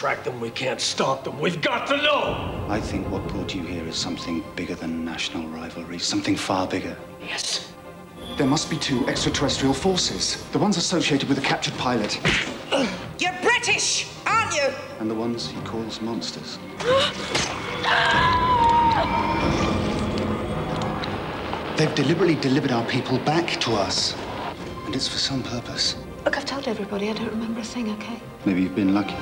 track them, we can't stop them. We've got to know! I think what brought you here is something bigger than national rivalry, something far bigger. Yes. There must be 2 extraterrestrial forces. The ones associated with the captured pilot. You're British, aren't you? And the ones he calls monsters. They've deliberately delivered our people back to us. And it's for some purpose. Look, I've told everybody I don't remember a thing, okay? Maybe you've been lucky.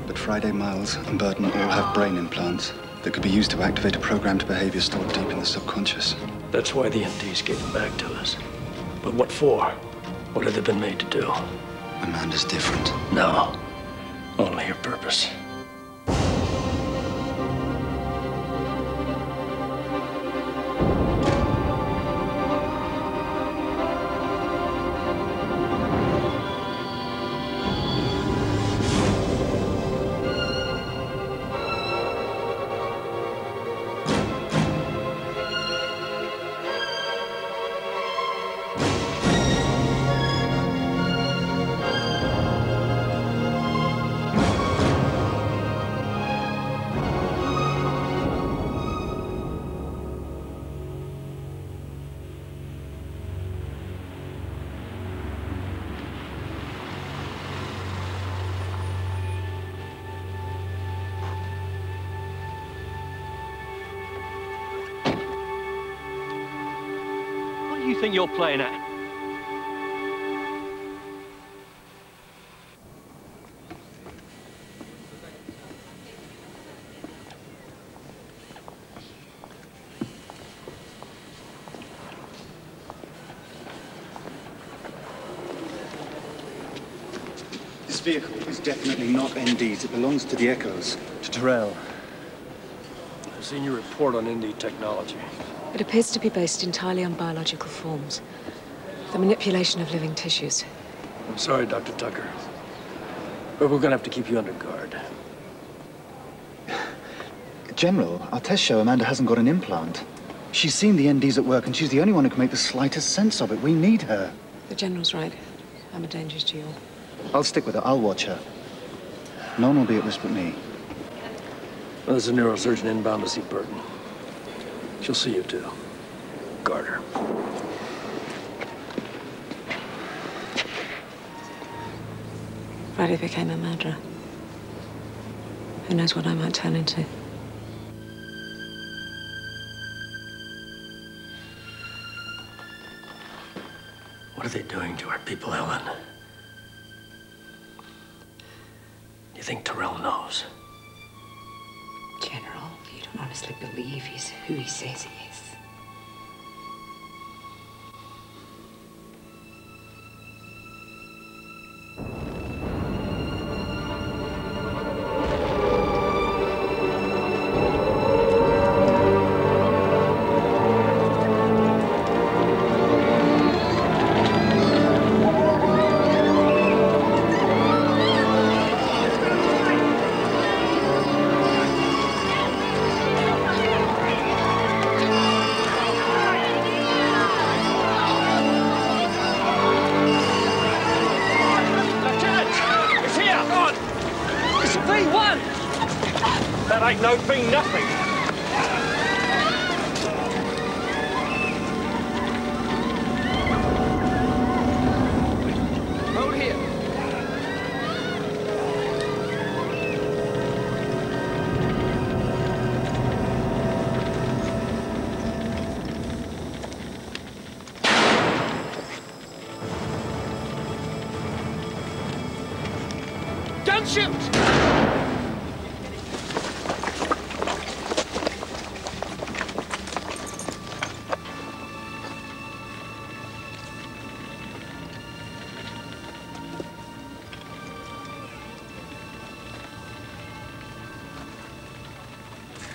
But Friday, Miles, and Burton all have brain implants that could be used to activate a programmed behavior stored deep in the subconscious. That's why the MDs gave them back to us. But what for? What have they been made to do? Amanda's different. No. Only her purpose. What do you think you're playing at? This vehicle is definitely not ND's. It belongs to the Echoes, to Tyrell. I've seen your report on ND technology. It appears to be based entirely on biological forms. The manipulation of living tissues. I'm sorry, Dr. Tucker. But we're gonna have to keep you under guard. General, our tests show Amanda hasn't got an implant. She's seen the NDs at work, and she's the only one who can make the slightest sense of it. We need her. The General's right. I'm a danger to you all. I'll stick with her. I'll watch her. No one will be at risk but me. Well, there's a neurosurgeon inbound to see Burton. She'll see you, too. Guard her. Friday became a murderer. Who knows what I might turn into? What are they doing to our people, Ellen? Do you think Tyrell knows? General, you don't honestly believe he's who he says he is. That ain't no thing, nothing. Hold here. Don't shoot!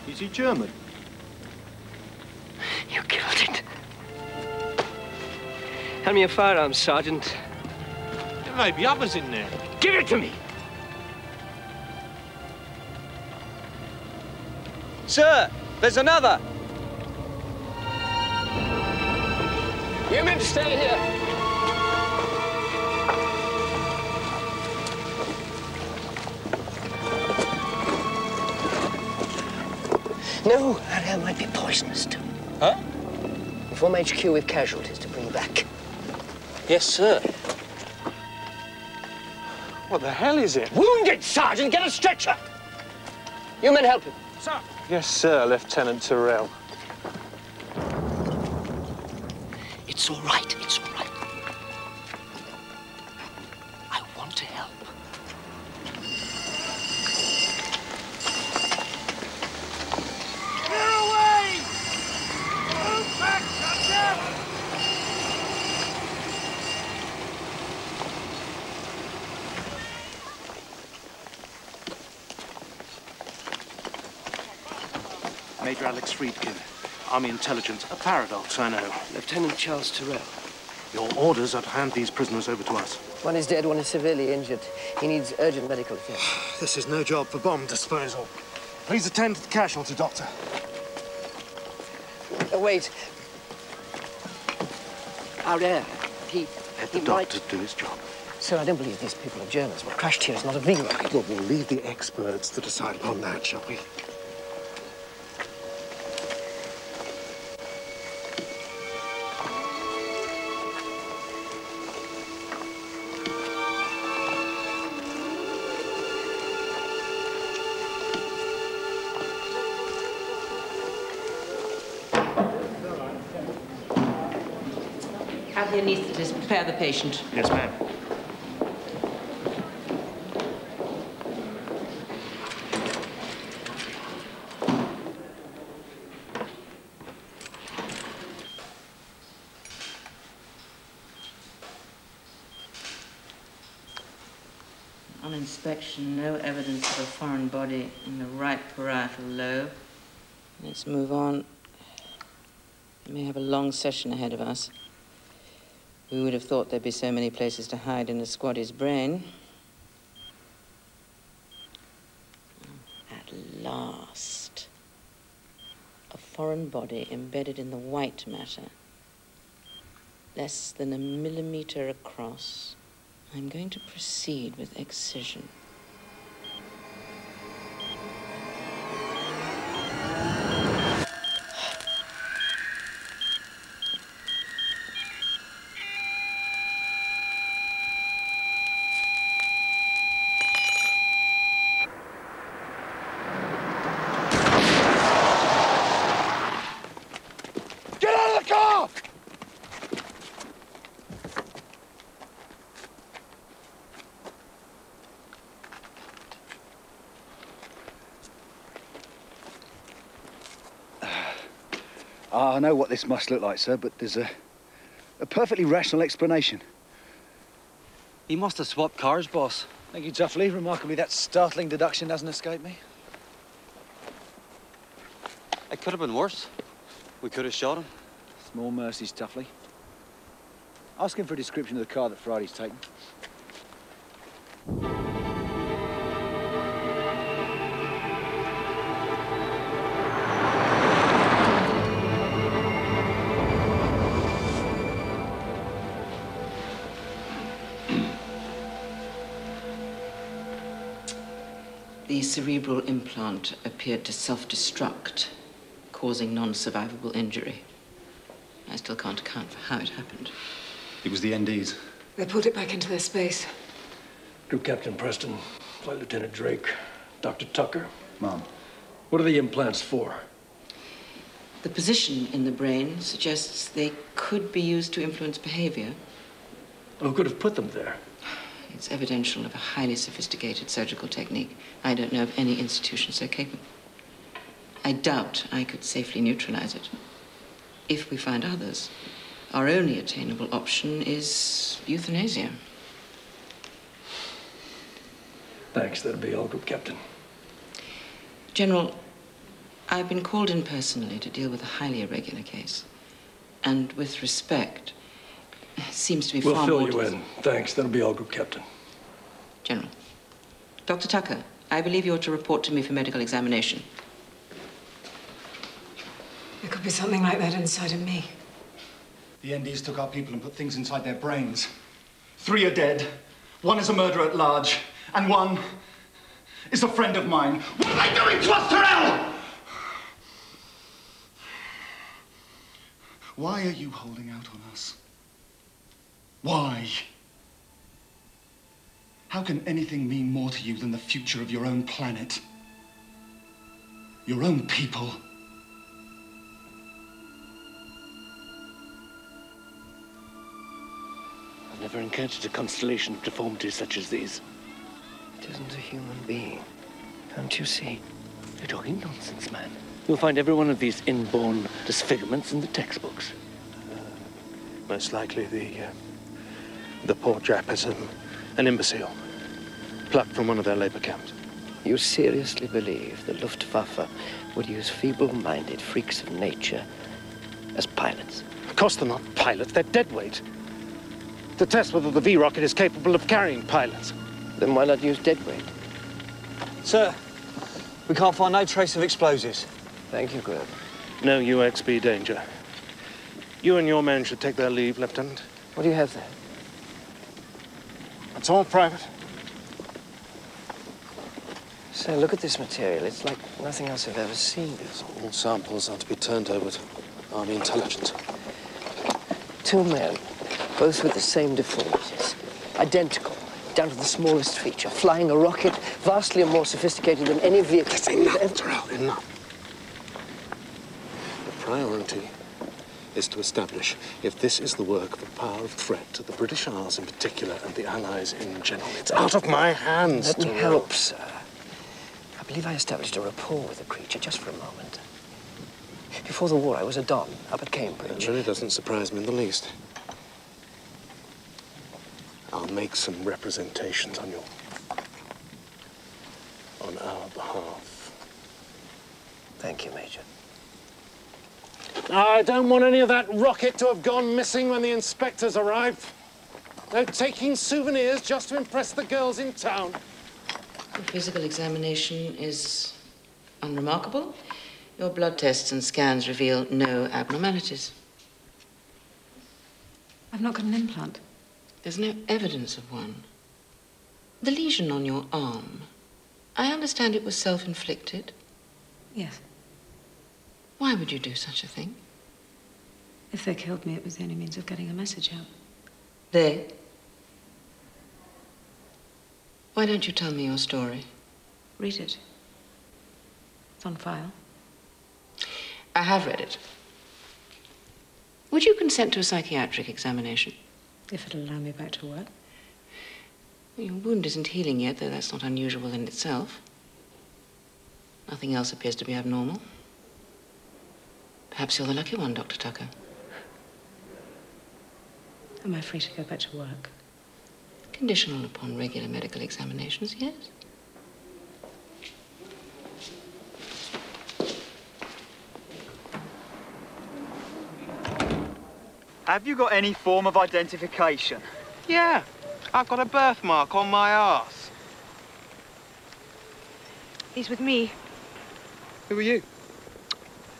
Is he German? You killed it. Hand me a firearm, Sergeant. There may be others in there. Give it to me! Sir, there's another! Stay here. No, that air might be poisonous too. Huh? Inform HQ with casualties to bring back. Yes, sir. What the hell is it? Wounded, Sergeant! Get a stretcher! You men help him. Sir. Yes, sir, Lieutenant Tyrrell. It's all right, it's all right. I want to help. Clear away! Move back, Doctor! Major Alex Friedkin, Army Intelligence. A paradox, I know. Lieutenant Charles Tyrrell. Your orders are to hand these prisoners over to us. One is dead, one is severely injured. He needs urgent medical care. This is no job for bomb disposal. Please attend to the casualty, Doctor. Wait. Our air. Let the doctor do his job. Sir, I don't believe these people are Germans. What crashed here is not a V rocket. Well, we'll leave the experts to decide upon that, shall we? Have the anaesthetist prepare the patient. Yes, ma'am. On inspection, no evidence of a foreign body in the right parietal lobe. Let's move on. We may have a long session ahead of us. We would have thought there'd be so many places to hide in a squattie's brain. At last. A foreign body embedded in the white matter. Less than a millimeter across. I'm going to proceed with excision. Get out of the car! I know what this must look like, sir, but there's a perfectly rational explanation. He must have swapped cars, boss. Thank you, Tuffley. Remarkably, that startling deduction doesn't escape me. It could have been worse. We could have shot him. Small mercies, Tuffley. Ask him for a description of the car that Friday's taken. The cerebral implant appeared to self-destruct, causing non-survivable injury. I still can't account for how it happened. It was the NDs. They pulled it back into their space. Group Captain Preston, Flight Lieutenant Drake, Dr. Tucker. Ma'am. What are the implants for? The position in the brain suggests they could be used to influence behavior. Who could have put them there? It's evidential of a highly sophisticated surgical technique. I don't know of any institution so capable. I doubt I could safely neutralize it. If we find others, our only attainable option is euthanasia. Thanks, that'll be all, Group Captain. General, I've been called in personally to deal with a highly irregular case. And with respect, seems to be We'll far fill more... you in. Thanks, that'll be all, Group Captain. General. Dr. Tucker, I believe you're to report to me for medical examination. There could be something like that inside of me. The NDs took our people and put things inside their brains. 3 are dead. 1 is a murderer at large. And 1 is a friend of mine. What are they doing to us, Tyrell? Why are you holding out on us? Why? How can anything mean more to you than the future of your own planet? Your own people? I've never encountered a constellation of deformities such as these. It isn't a human being. Can't you see? You're talking nonsense, man. You'll find every one of these inborn disfigurements in the textbooks. Most likely the poor chap is an imbecile, plucked from one of their labor camps. You seriously believe the Luftwaffe would use feeble-minded freaks of nature as pilots? Of course they're not pilots, they're deadweight. To test whether the V-rocket is capable of carrying pilots. Then why not use deadweight? Sir, we can't find no trace of explosives. Thank you, Graham. No UXB danger. You and your men should take their leave, Lieutenant. What do you have there? It's all private. Sir, look at this material. It's like nothing else I've ever seen. Yes, all samples are to be turned over to Army intelligence. 2 men, both with the same deformities. Identical, down to the smallest feature. Flying a rocket vastly more sophisticated than any vehicle. That's enough, Tyrell, enough. The priority is to establish if this is the work of a power of threat to the British Isles in particular and the Allies in general. It's out of my hands, Let me Tyrell. help, sir. I believe I established a rapport with the creature just for a moment. Before the war, I was a Don up at Cambridge. It really doesn't surprise me in the least. I'll make some representations on our behalf. Thank you, Major. I don't want any of that rocket to have gone missing when the inspectors arrive. They're taking souvenirs just to impress the girls in town. The physical examination is unremarkable. Your blood tests and scans reveal no abnormalities. I've not got an implant. There's no evidence of one. The lesion on your arm, I understand it was self-inflicted. Yes. Why would you do such a thing? If they killed me, it was the only means of getting a message out. They? Why don't you tell me your story? Read it. It's on file. I have read it. Would you consent to a psychiatric examination? If it'll allow me back to work. Your wound isn't healing yet, though that's not unusual in itself. Nothing else appears to be abnormal. Perhaps you're the lucky one, Dr. Tucker. Am I free to go back to work? Conditional upon regular medical examinations, yes. Have you got any form of identification? Yeah, I've got a birthmark on my arse. He's with me. Who are you?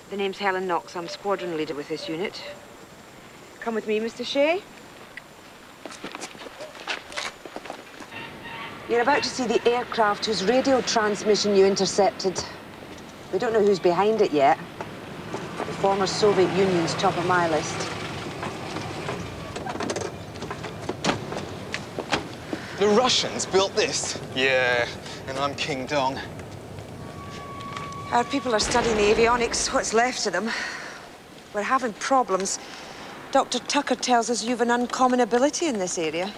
The name's Helen Knox. I'm squadron leader with this unit. Come with me, Mr. Shea. You're about to see the aircraft whose radio transmission you intercepted. We don't know who's behind it yet. The former Soviet Union's top of my list. The Russians built this? Yeah, and I'm King Dong. Our people are studying the avionics, what's left of them. We're having problems. Dr. Tucker tells us you've an uncommon ability in this area.